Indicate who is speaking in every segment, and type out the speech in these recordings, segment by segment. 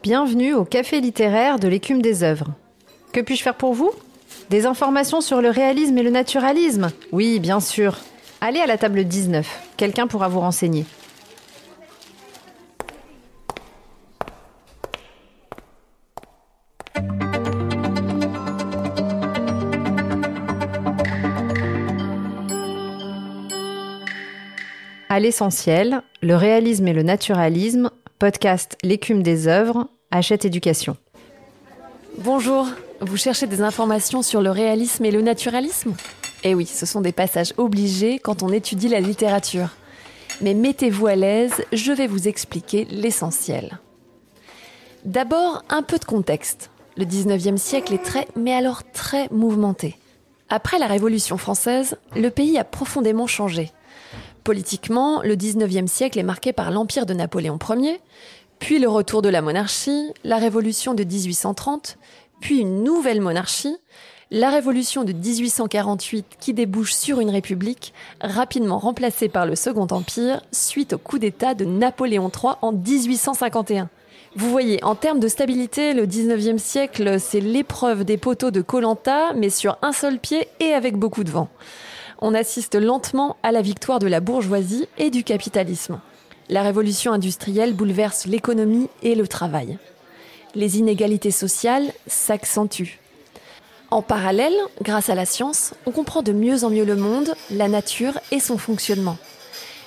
Speaker 1: Bienvenue au Café littéraire de l'Écume des œuvres. Que puis-je faire pour vous ? Des informations sur le réalisme et le naturalisme ? Oui, bien sûr. Allez à la table 19, quelqu'un pourra vous renseigner. À l'essentiel, le réalisme et le naturalisme, podcast L'Écume des œuvres, Hachette Éducation.
Speaker 2: Bonjour, vous cherchez des informations sur le réalisme et le naturalisme ? Eh oui, ce sont des passages obligés quand on étudie la littérature. Mais mettez-vous à l'aise, je vais vous expliquer l'essentiel. D'abord, un peu de contexte. Le 19e siècle est très mouvementé. Après la Révolution française, le pays a profondément changé. Politiquement, le 19e siècle est marqué par l'empire de Napoléon Ier, puis le retour de la monarchie, la révolution de 1830, puis une nouvelle monarchie, la révolution de 1848 qui débouche sur une république, rapidement remplacée par le Second Empire, suite au coup d'État de Napoléon III en 1851. Vous voyez, en termes de stabilité, le 19e siècle, c'est l'épreuve des poteaux de Koh-Lanta, mais sur un seul pied et avec beaucoup de vent. On assiste lentement à la victoire de la bourgeoisie et du capitalisme. La révolution industrielle bouleverse l'économie et le travail. Les inégalités sociales s'accentuent. En parallèle, grâce à la science, on comprend de mieux en mieux le monde, la nature et son fonctionnement.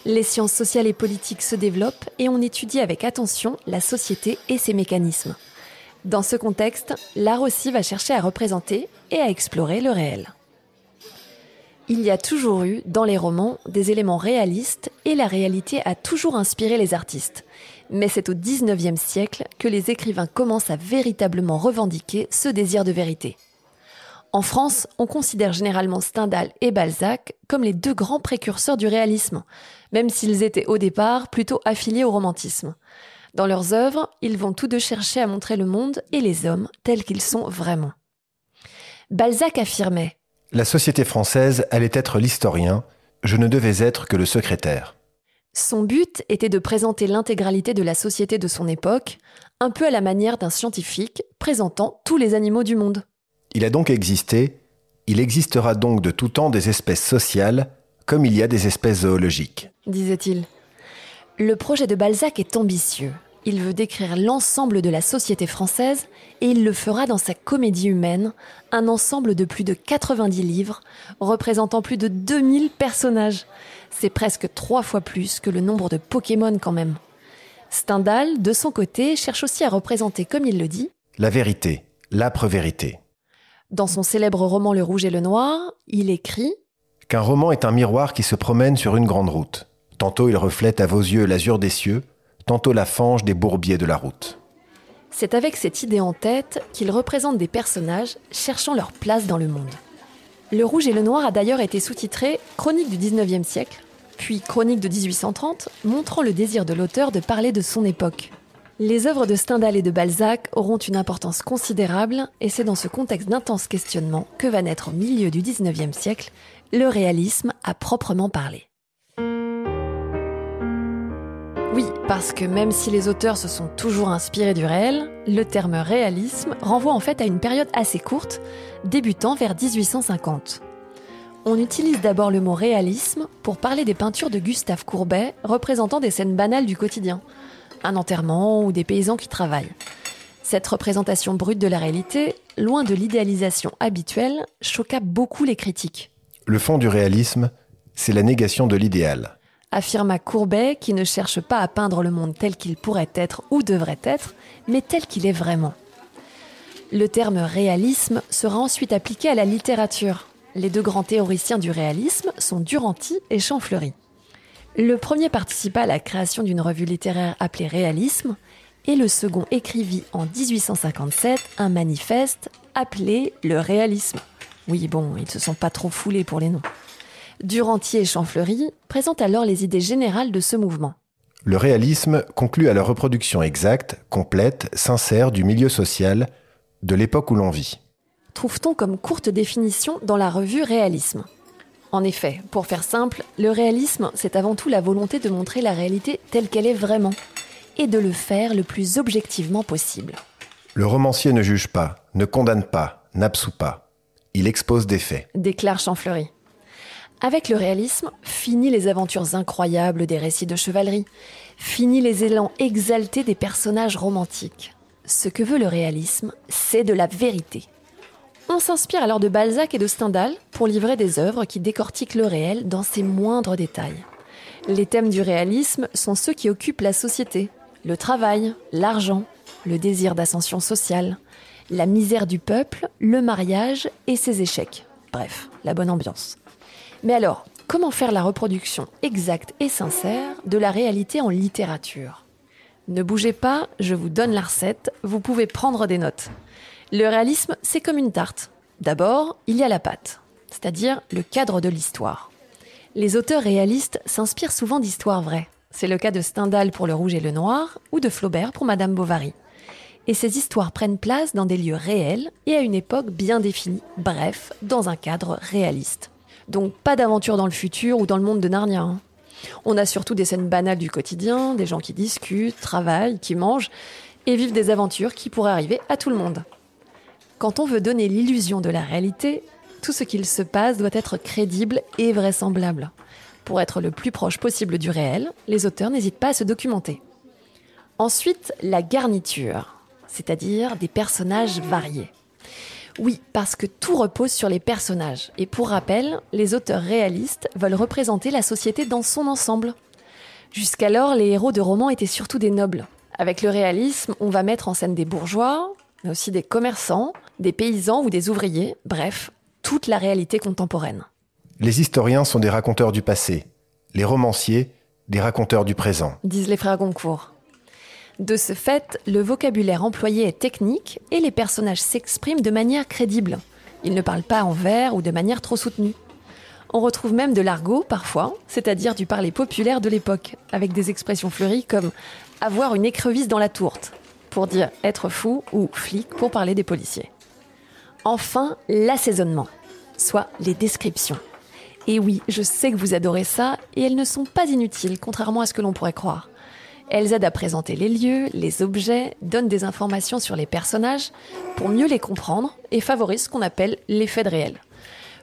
Speaker 2: Les sciences sociales et politiques se développent et on étudie avec attention la société et ses mécanismes. Dans ce contexte, l'art aussi va chercher à représenter et à explorer le réel. Il y a toujours eu, dans les romans, des éléments réalistes et la réalité a toujours inspiré les artistes. Mais c'est au XIXe siècle que les écrivains commencent à véritablement revendiquer ce désir de vérité. En France, on considère généralement Stendhal et Balzac comme les deux grands précurseurs du réalisme, même s'ils étaient au départ plutôt affiliés au romantisme. Dans leurs œuvres, ils vont tous deux chercher à montrer le monde et les hommes tels qu'ils sont vraiment. Balzac affirmait:
Speaker 3: La société française allait être l'historien, je ne devais être que le secrétaire.
Speaker 2: Son but était de présenter l'intégralité de la société de son époque, un peu à la manière d'un scientifique présentant tous les animaux du monde.
Speaker 3: Il a donc existé, il existera donc de tout temps des espèces sociales, comme il y a des espèces zoologiques,
Speaker 2: disait-il. Le projet de Balzac est ambitieux. Il veut décrire l'ensemble de la société française et il le fera dans sa Comédie humaine, un ensemble de plus de 90 livres, représentant plus de 2000 personnages. C'est presque 3 fois plus que le nombre de Pokémon quand même. Stendhal, de son côté, cherche aussi à représenter, comme il le dit,
Speaker 3: la vérité, l'âpre vérité.
Speaker 2: Dans son célèbre roman Le Rouge et le Noir, il écrit
Speaker 3: qu'un roman est un miroir qui se promène sur une grande route. Tantôt il reflète à vos yeux l'azur des cieux, tantôt la fange des bourbiers de la route.
Speaker 2: C'est avec cette idée en tête qu'il représente des personnages cherchant leur place dans le monde. Le Rouge et le Noir a d'ailleurs été sous-titré Chronique du XIXe siècle, puis Chronique de 1830, montrant le désir de l'auteur de parler de son époque. Les œuvres de Stendhal et de Balzac auront une importance considérable et c'est dans ce contexte d'intense questionnement que va naître au milieu du XIXe siècle le réalisme à proprement parler. Oui, parce que même si les auteurs se sont toujours inspirés du réel, le terme réalisme renvoie en fait à une période assez courte, débutant vers 1850. On utilise d'abord le mot réalisme pour parler des peintures de Gustave Courbet représentant des scènes banales du quotidien, un enterrement ou des paysans qui travaillent. Cette représentation brute de la réalité, loin de l'idéalisation habituelle, choqua beaucoup les critiques.
Speaker 3: Le fond du réalisme, c'est la négation de l'idéal,
Speaker 2: affirma Courbet, qui ne cherche pas à peindre le monde tel qu'il pourrait être ou devrait être, mais tel qu'il est vraiment. Le terme réalisme sera ensuite appliqué à la littérature. Les deux grands théoriciens du réalisme sont Duranty et Champfleury. Le premier participa à la création d'une revue littéraire appelée Réalisme, et le second écrivit en 1857 un manifeste appelé le Réalisme. Oui, bon, ils ne se sont pas trop foulés pour les noms. Duranty et Champfleury présentent alors les idées générales de ce mouvement.
Speaker 3: Le réalisme conclut à la reproduction exacte, complète, sincère du milieu social, de l'époque où l'on vit.
Speaker 2: Trouve-t-on comme courte définition dans la revue Réalisme. En effet, pour faire simple, le réalisme, c'est avant tout la volonté de montrer la réalité telle qu'elle est vraiment. et de le faire le plus objectivement possible.
Speaker 3: Le romancier ne juge pas, ne condamne pas, n'absout pas. Il expose des faits.
Speaker 2: Déclare Champfleury. Avec le réalisme, fini les aventures incroyables des récits de chevalerie, fini les élans exaltés des personnages romantiques. Ce que veut le réalisme, c'est de la vérité. On s'inspire alors de Balzac et de Stendhal pour livrer des œuvres qui décortiquent le réel dans ses moindres détails. Les thèmes du réalisme sont ceux qui occupent la société. Le travail, l'argent, le désir d'ascension sociale, la misère du peuple, le mariage et ses échecs. Bref, la bonne ambiance. Mais alors, comment faire la reproduction exacte et sincère de la réalité en littérature ? Ne bougez pas, je vous donne la recette, vous pouvez prendre des notes. Le réalisme, c'est comme une tarte. D'abord, il y a la pâte, c'est-à-dire le cadre de l'histoire. Les auteurs réalistes s'inspirent souvent d'histoires vraies. C'est le cas de Stendhal pour Le Rouge et le Noir ou de Flaubert pour Madame Bovary. Et ces histoires prennent place dans des lieux réels et à une époque bien définie, bref, dans un cadre réaliste. Donc pas d'aventure dans le futur ou dans le monde de Narnia. Hein. On a surtout des scènes banales du quotidien, des gens qui discutent, travaillent, qui mangent et vivent des aventures qui pourraient arriver à tout le monde. Quand on veut donner l'illusion de la réalité, tout ce qu'il se passe doit être crédible et vraisemblable. Pour être le plus proche possible du réel, les auteurs n'hésitent pas à se documenter. Ensuite, la garniture, c'est-à-dire des personnages variés. Oui, parce que tout repose sur les personnages. Et pour rappel, les auteurs réalistes veulent représenter la société dans son ensemble. Jusqu'alors, les héros de romans étaient surtout des nobles. Avec le réalisme, on va mettre en scène des bourgeois, mais aussi des commerçants, des paysans ou des ouvriers, bref, toute la réalité contemporaine.
Speaker 3: Les historiens sont des raconteurs du passé, les romanciers, des raconteurs du présent.
Speaker 2: Disent les frères Goncourt. De ce fait, le vocabulaire employé est technique et les personnages s'expriment de manière crédible. Ils ne parlent pas en vers ou de manière trop soutenue. On retrouve même de l'argot parfois, c'est-à-dire du parler populaire de l'époque, avec des expressions fleuries comme « avoir une écrevisse dans la tourte » pour dire « être fou » ou « flic » pour parler des policiers. Enfin, l'assaisonnement, soit les descriptions. Et oui, je sais que vous adorez ça et elles ne sont pas inutiles, contrairement à ce que l'on pourrait croire. Elles aident à présenter les lieux, les objets, donnent des informations sur les personnages pour mieux les comprendre et favorisent ce qu'on appelle l'effet de réel.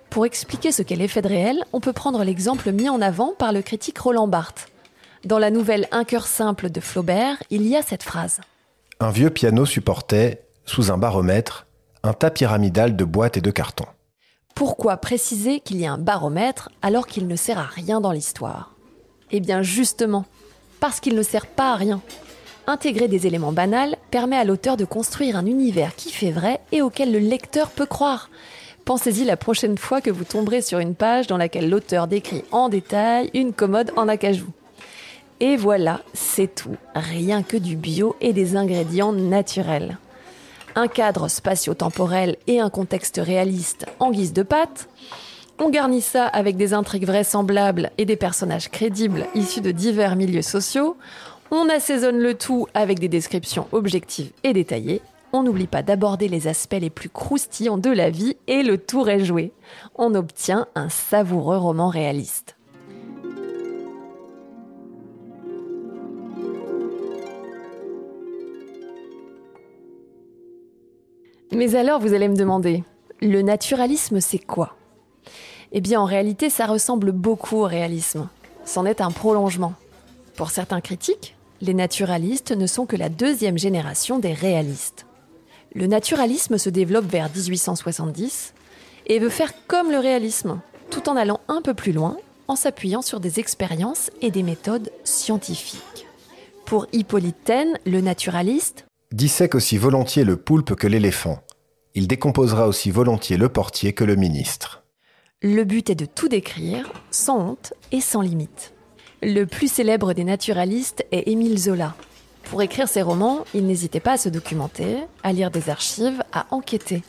Speaker 2: Pour expliquer ce qu'est l'effet de réel, on peut prendre l'exemple mis en avant par le critique Roland Barthes. Dans la nouvelle Un cœur simple de Flaubert, il y a cette phrase.
Speaker 3: Un vieux piano supportait, sous un baromètre, un tas pyramidal de boîtes et de cartons.
Speaker 2: Pourquoi préciser qu'il y a un baromètre alors qu'il ne sert à rien dans l'histoire ? Eh bien justement, parce qu'il ne sert pas à rien. Intégrer des éléments banals permet à l'auteur de construire un univers qui fait vrai et auquel le lecteur peut croire. Pensez-y la prochaine fois que vous tomberez sur une page dans laquelle l'auteur décrit en détail une commode en acajou. Et voilà, c'est tout. Rien que du bio et des ingrédients naturels. Un cadre spatio-temporel et un contexte réaliste en guise de pâte. On garnit ça avec des intrigues vraisemblables et des personnages crédibles issus de divers milieux sociaux. On assaisonne le tout avec des descriptions objectives et détaillées. On n'oublie pas d'aborder les aspects les plus croustillants de la vie et le tour est joué. On obtient un savoureux roman réaliste. Mais alors, vous allez me demander, le naturalisme, c'est quoi ? Eh bien, en réalité, ça ressemble beaucoup au réalisme. C'en est un prolongement. Pour certains critiques, les naturalistes ne sont que la deuxième génération des réalistes. Le naturalisme se développe vers 1870 et veut faire comme le réalisme, tout en allant un peu plus loin, en s'appuyant sur des expériences et des méthodes scientifiques. Pour Hippolyte Taine, le naturaliste
Speaker 3: dissèque aussi volontiers le poulpe que l'éléphant. Il décomposera aussi volontiers le portier que le ministre.
Speaker 2: Le but est de tout décrire, sans honte et sans limite. Le plus célèbre des naturalistes est Émile Zola. Pour écrire ses romans, il n'hésitait pas à se documenter, à lire des archives, à enquêter.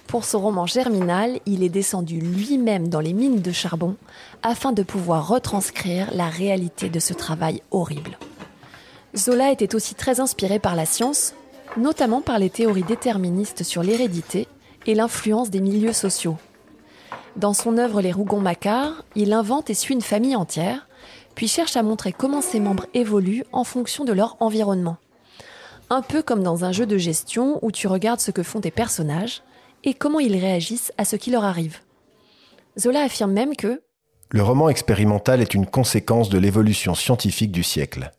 Speaker 2: Pour son roman Germinal, il est descendu lui-même dans les mines de charbon afin de pouvoir retranscrire la réalité de ce travail horrible. Zola était aussi très inspiré par la science, notamment par les théories déterministes sur l'hérédité et l'influence des milieux sociaux. Dans son œuvre Les Rougon-Macquart, il invente et suit une famille entière, puis cherche à montrer comment ses membres évoluent en fonction de leur environnement. Un peu comme dans un jeu de gestion où tu regardes ce que font tes personnages et comment ils réagissent à ce qui leur arrive. Zola affirme même que
Speaker 3: le roman expérimental est une conséquence de l'évolution scientifique du siècle.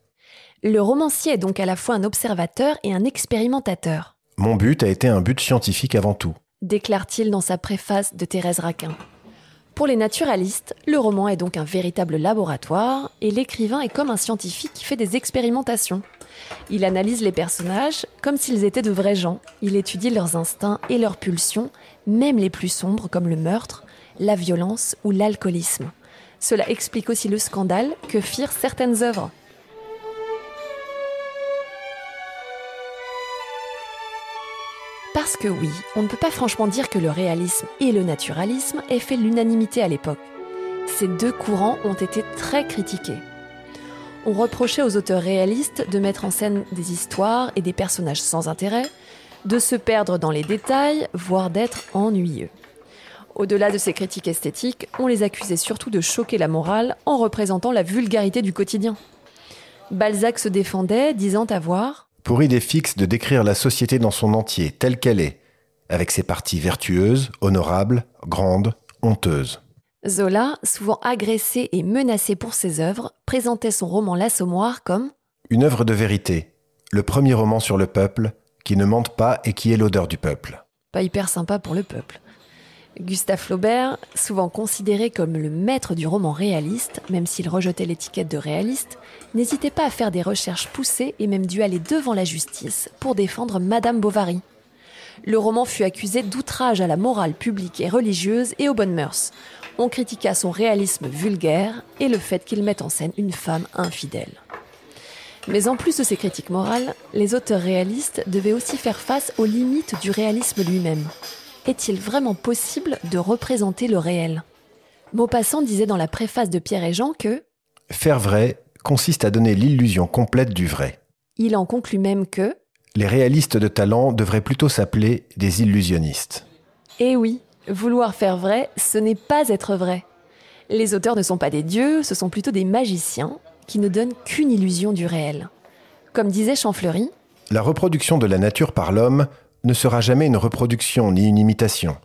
Speaker 2: Le romancier est donc à la fois un observateur et un expérimentateur.
Speaker 3: Mon but a été un but scientifique avant tout,
Speaker 2: déclare-t-il dans sa préface de Thérèse Raquin. Pour les naturalistes, le roman est donc un véritable laboratoire et l'écrivain est comme un scientifique qui fait des expérimentations. Il analyse les personnages comme s'ils étaient de vrais gens. Il étudie leurs instincts et leurs pulsions, même les plus sombres comme le meurtre, la violence ou l'alcoolisme. Cela explique aussi le scandale que firent certaines œuvres. Parce que oui, on ne peut pas franchement dire que le réalisme et le naturalisme aient fait l'unanimité à l'époque. Ces deux courants ont été très critiqués. On reprochait aux auteurs réalistes de mettre en scène des histoires et des personnages sans intérêt, de se perdre dans les détails, voire d'être ennuyeux. Au-delà de ces critiques esthétiques, on les accusait surtout de choquer la morale en représentant la vulgarité du quotidien. Balzac se défendait, disant avoir
Speaker 3: pour idée fixe de décrire la société dans son entier, telle qu'elle est, avec ses parties vertueuses, honorables, grandes, honteuses.
Speaker 2: Zola, souvent agressé et menacé pour ses œuvres, présentait son roman L'Assommoir comme
Speaker 3: une œuvre de vérité, le premier roman sur le peuple, qui ne mente pas et qui est l'odeur du peuple.
Speaker 2: Pas hyper sympa pour le peuple. Gustave Flaubert, souvent considéré comme le maître du roman réaliste, même s'il rejetait l'étiquette de réaliste, n'hésitait pas à faire des recherches poussées et même dû aller devant la justice pour défendre Madame Bovary. Le roman fut accusé d'outrage à la morale publique et religieuse et aux bonnes mœurs. On critiqua son réalisme vulgaire et le fait qu'il mette en scène une femme infidèle. Mais en plus de ces critiques morales, les auteurs réalistes devaient aussi faire face aux limites du réalisme lui-même. Est-il vraiment possible de représenter le réel ? Maupassant disait dans la préface de Pierre et Jean que «
Speaker 3: faire vrai consiste à donner l'illusion complète du vrai ».
Speaker 2: Il en conclut même que
Speaker 3: « les réalistes de talent devraient plutôt s'appeler des illusionnistes ».
Speaker 2: Eh oui, vouloir faire vrai, ce n'est pas être vrai. Les auteurs ne sont pas des dieux, ce sont plutôt des magiciens qui ne donnent qu'une illusion du réel. Comme disait Champfleury,
Speaker 3: « la reproduction de la nature par l'homme ne sera jamais une reproduction ni une imitation.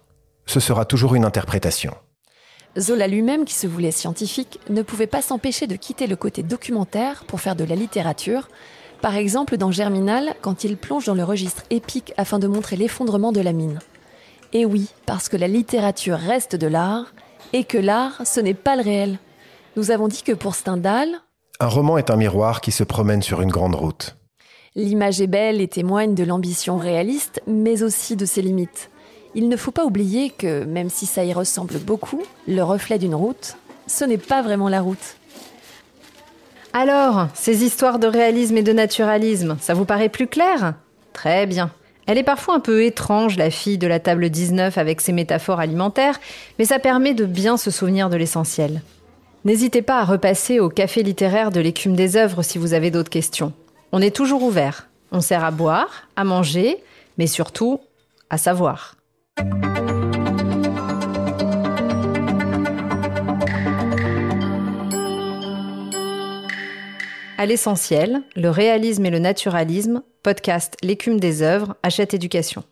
Speaker 3: Ce sera toujours une interprétation. »
Speaker 2: Zola lui-même, qui se voulait scientifique, ne pouvait pas s'empêcher de quitter le côté documentaire pour faire de la littérature, par exemple dans Germinal, quand il plonge dans le registre épique afin de montrer l'effondrement de la mine. Et oui, parce que la littérature reste de l'art, et que l'art, ce n'est pas le réel. Nous avons dit que pour Stendhal,
Speaker 3: un roman est un miroir qui se promène sur une grande route.
Speaker 2: L'image est belle et témoigne de l'ambition réaliste, mais aussi de ses limites. Il ne faut pas oublier que, même si ça y ressemble beaucoup, le reflet d'une route, ce n'est pas vraiment la route.
Speaker 1: Alors, ces histoires de réalisme et de naturalisme, ça vous paraît plus clair ? Très bien. Elle est parfois un peu étrange, la fille de la table 19 avec ses métaphores alimentaires, mais ça permet de bien se souvenir de l'essentiel. N'hésitez pas à repasser au café littéraire de l'écume des œuvres si vous avez d'autres questions. On est toujours ouvert. On sert à boire, à manger, mais surtout à savoir. À l'essentiel, le réalisme et le naturalisme, podcast L'écume des œuvres, Hachette Éducation.